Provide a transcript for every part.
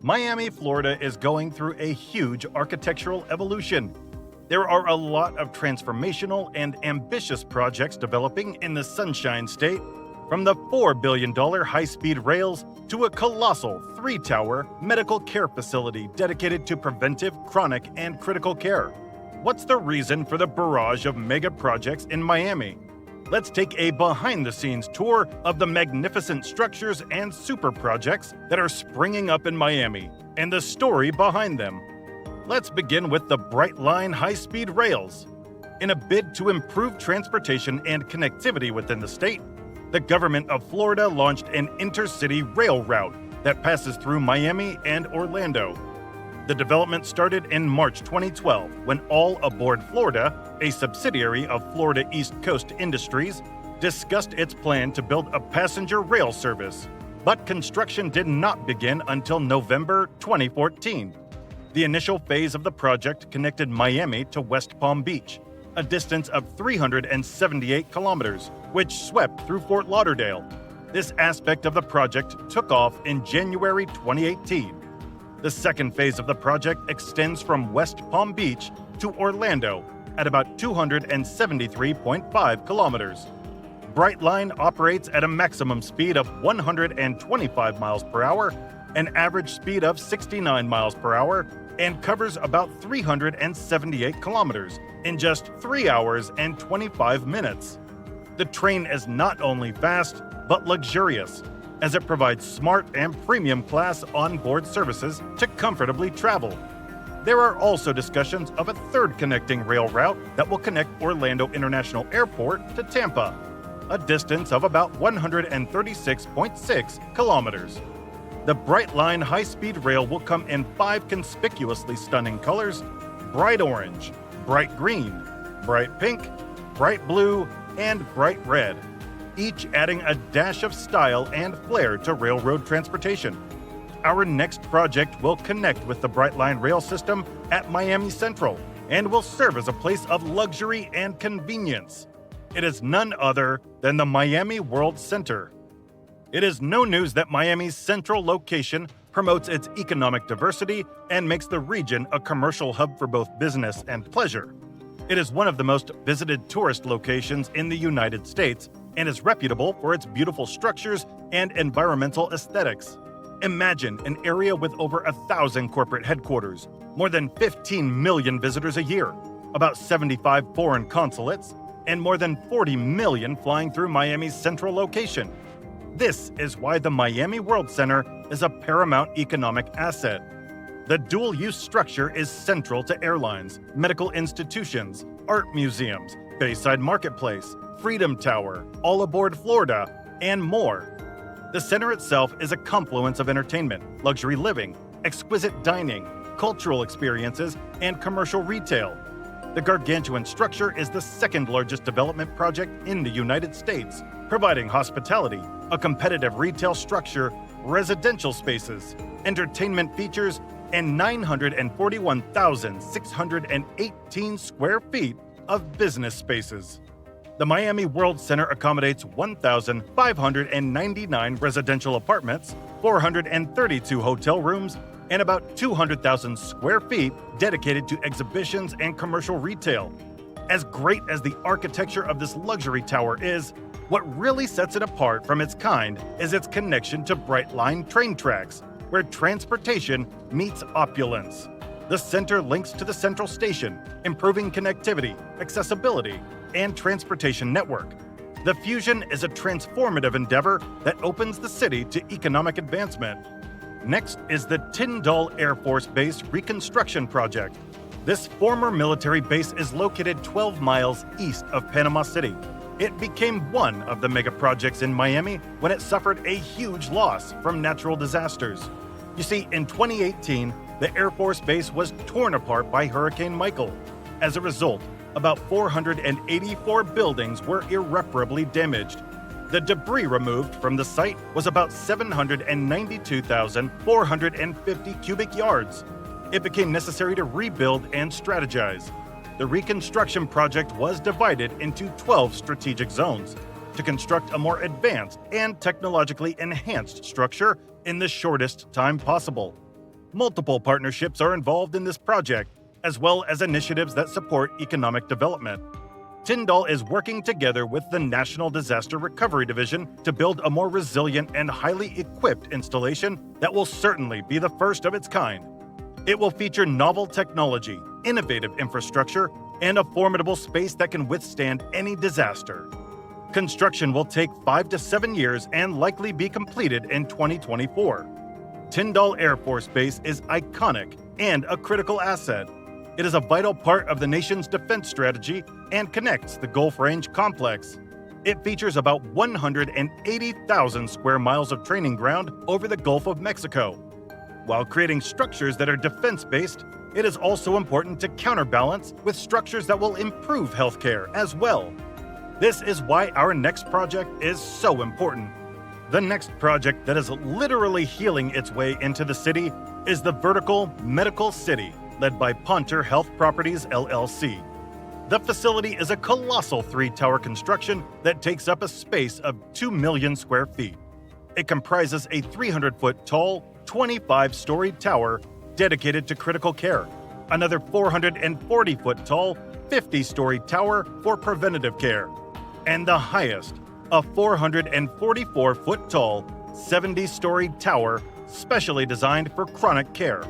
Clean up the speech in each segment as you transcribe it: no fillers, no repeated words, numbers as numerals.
Miami, Florida is going through a huge architectural evolution. There are a lot of transformational and ambitious projects developing in the Sunshine State, from the $4 billion high-speed rails to a colossal 3-tower medical care facility dedicated to preventive, chronic, and critical care. What's the reason for the barrage of mega projects in Miami? Let's take a behind-the-scenes tour of the magnificent structures and super projects that are springing up in Miami and the story behind them. Let's begin with the Brightline high-speed rails. In a bid to improve transportation and connectivity within the state, the government of Florida launched an intercity rail route that passes through Miami and Orlando. The development started in March 2012 when All Aboard Florida, a subsidiary of Florida East Coast Industries, discussed its plan to build a passenger rail service. But construction did not begin until November 2014. The initial phase of the project connected Miami to West Palm Beach, a distance of 378 kilometers, which swept through Fort Lauderdale. This aspect of the project took off in January 2018. The second phase of the project extends from West Palm Beach to Orlando at about 273.5 kilometers. Brightline operates at a maximum speed of 125 miles per hour, an average speed of 69 miles per hour, and covers about 378 kilometers in just 3 hours and 25 minutes. The train is not only fast, but luxurious, as it provides smart and premium class onboard services to comfortably travel. There are also discussions of a third connecting rail route that will connect Orlando International Airport to Tampa, a distance of about 136.6 kilometers. The Brightline high-speed rail will come in 5 conspicuously stunning colors: bright orange, bright green, bright pink, bright blue, and bright red, each adding a dash of style and flair to railroad transportation. Our next project will connect with the Brightline rail system at Miami Central and will serve as a place of luxury and convenience. It is none other than the Miami World Center. It is no news that Miami's central location promotes its economic diversity and makes the region a commercial hub for both business and pleasure. It is one of the most visited tourist locations in the United States and is reputable for its beautiful structures and environmental aesthetics. Imagine an area with over 1,000 corporate headquarters, more than 15 million visitors a year, about 75 foreign consulates, and more than 40 million flying through Miami's central location. This is why the Miami World Center is a paramount economic asset. The dual-use structure is central to airlines, medical institutions, art museums, Bayside Marketplace, Freedom Tower, All Aboard Florida, and more. The center itself is a confluence of entertainment, luxury living, exquisite dining, cultural experiences, and commercial retail. The gargantuan structure is the second largest development project in the United States, providing hospitality, a competitive retail structure, residential spaces, entertainment features, and 941,618 square feet of business spaces. The Miami World Center accommodates 1,599 residential apartments, 432 hotel rooms, and about 200,000 square feet dedicated to exhibitions and commercial retail. As great as the architecture of this luxury tower is, what really sets it apart from its kind is its connection to Brightline train tracks, where transportation meets opulence. The center links to the central station, improving connectivity, accessibility, and transportation network. The fusion is a transformative endeavor that opens the city to economic advancement. Next is the Tyndall Air Force Base Reconstruction Project. This former military base is located 12 miles east of Panama City. It became one of the mega projects in Miami when it suffered a huge loss from natural disasters. You see, in 2018, the Air Force Base was torn apart by Hurricane Michael. As a result, about 484 buildings were irreparably damaged. The debris removed from the site was about 792,450 cubic yards. It became necessary to rebuild and strategize. The reconstruction project was divided into 12 strategic zones to construct a more advanced and technologically enhanced structure in the shortest time possible. Multiple partnerships are involved in this project, as well as initiatives that support economic development. Tyndall is working together with the National Disaster Recovery Division to build a more resilient and highly equipped installation that will certainly be the first of its kind. It will feature novel technology, innovative infrastructure, and a formidable space that can withstand any disaster. Construction will take 5 to 7 years and likely be completed in 2024. Tyndall Air Force Base is iconic and a critical asset. It is a vital part of the nation's defense strategy and connects the Gulf Range complex. It features about 180,000 square miles of training ground over the Gulf of Mexico. While creating structures that are defense-based, it is also important to counterbalance with structures that will improve healthcare as well. This is why our next project is so important. The next project that is literally healing its way into the city is the Vertical Medical City, led by Ponter Health Properties, LLC. The facility is a colossal 3-tower construction that takes up a space of 2 million square feet. It comprises a 300-foot tall, 25-storied tower dedicated to critical care, another 440-foot tall, 50-story tower for preventative care, and the highest, a 444-foot tall, 70-story tower specially designed for chronic care.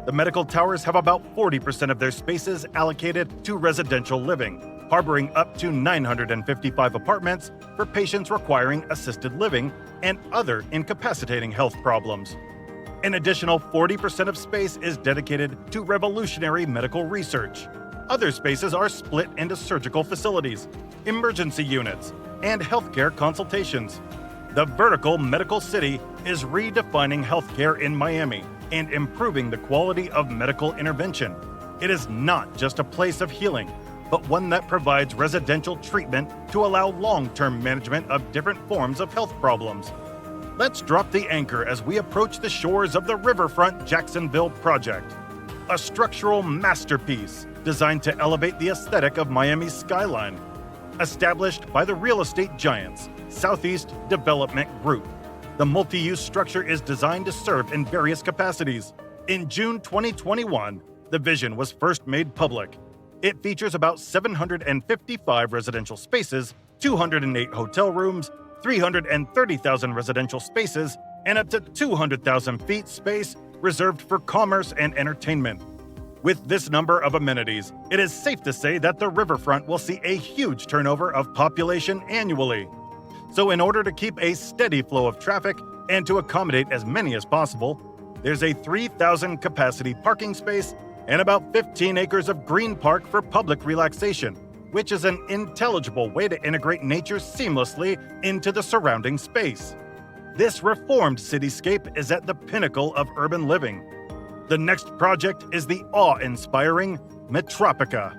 The medical towers have about 40% of their spaces allocated to residential living, harboring up to 955 apartments for patients requiring assisted living and other incapacitating health problems. An additional 40% of space is dedicated to revolutionary medical research. Other spaces are split into surgical facilities, emergency units, and healthcare consultations. The Vertical Medical City is redefining healthcare in Miami and improving the quality of medical intervention. It is not just a place of healing, but one that provides residential treatment to allow long-term management of different forms of health problems. Let's drop the anchor as we approach the shores of the Riverfront Jacksonville project, a structural masterpiece designed to elevate the aesthetic of Miami's skyline. Established by the real estate giants, Southeast Development Group, the multi-use structure is designed to serve in various capacities. In June 2021, the vision was first made public. It features about 755 residential spaces, 208 hotel rooms, 330,000 residential spaces, and up to 200,000 feet space reserved for commerce and entertainment. With this number of amenities, it is safe to say that the riverfront will see a huge turnover of population annually. So in order to keep a steady flow of traffic and to accommodate as many as possible, there's a 3,000 capacity parking space and about 15 acres of green park for public relaxation, which is an intelligible way to integrate nature seamlessly into the surrounding space. This reformed cityscape is at the pinnacle of urban living. The next project is the awe-inspiring Metropica.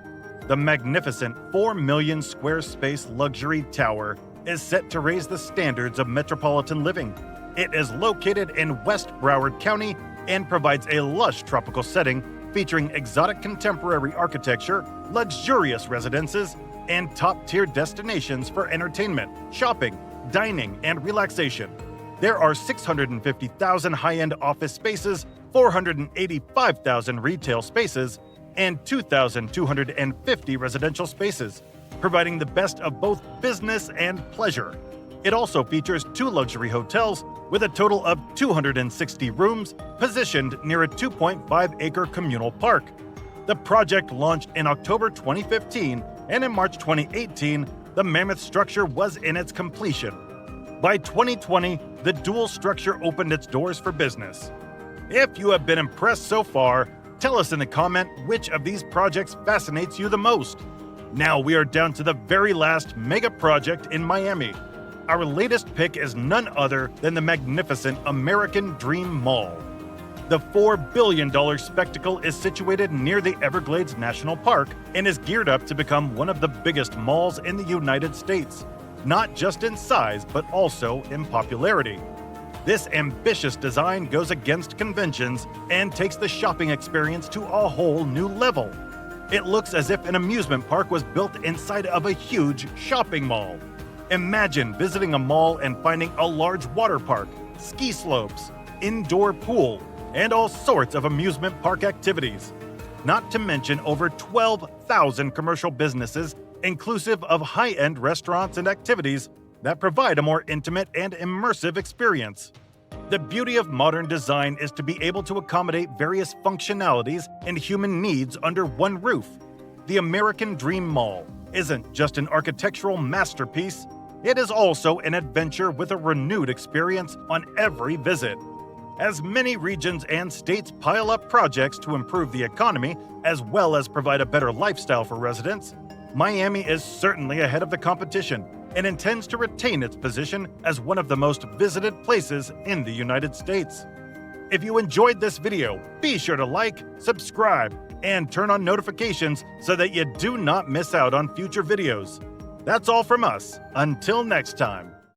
The magnificent 4 million square space luxury tower is set to raise the standards of metropolitan living. It is located in West Broward County and provides a lush tropical setting featuring exotic contemporary architecture, luxurious residences, and top-tier destinations for entertainment, shopping, dining, and relaxation. There are 650,000 high-end office spaces, 485,000 retail spaces, and 2,250 residential spaces, providing the best of both business and pleasure. It also features 2 luxury hotels with a total of 260 rooms positioned near a 2.5-acre communal park. The project launched in October 2015, and in March 2018, the mammoth structure was in its completion. By 2020, the dual structure opened its doors for business. If you have been impressed so far, tell us in the comment which of these projects fascinates you the most. Now we are down to the very last mega project in Miami. Our latest pick is none other than the magnificent American Dream Mall. The $4 billion spectacle is situated near the Everglades National Park and is geared up to become one of the biggest malls in the United States, not just in size but also in popularity. This ambitious design goes against conventions and takes the shopping experience to a whole new level. It looks as if an amusement park was built inside of a huge shopping mall. Imagine visiting a mall and finding a large water park, ski slopes, indoor pool, and all sorts of amusement park activities. Not to mention over 12,000 commercial businesses, inclusive of high-end restaurants and activities that provide a more intimate and immersive experience. The beauty of modern design is to be able to accommodate various functionalities and human needs under one roof. The American Dream Mall isn't just an architectural masterpiece, it is also an adventure with a renewed experience on every visit. As many regions and states pile up projects to improve the economy as well as provide a better lifestyle for residents, Miami is certainly ahead of the competition and intends to retain its position as one of the most visited places in the United States. If you enjoyed this video, be sure to like, subscribe, and turn on notifications so that you do not miss out on future videos. That's all from us. Until next time.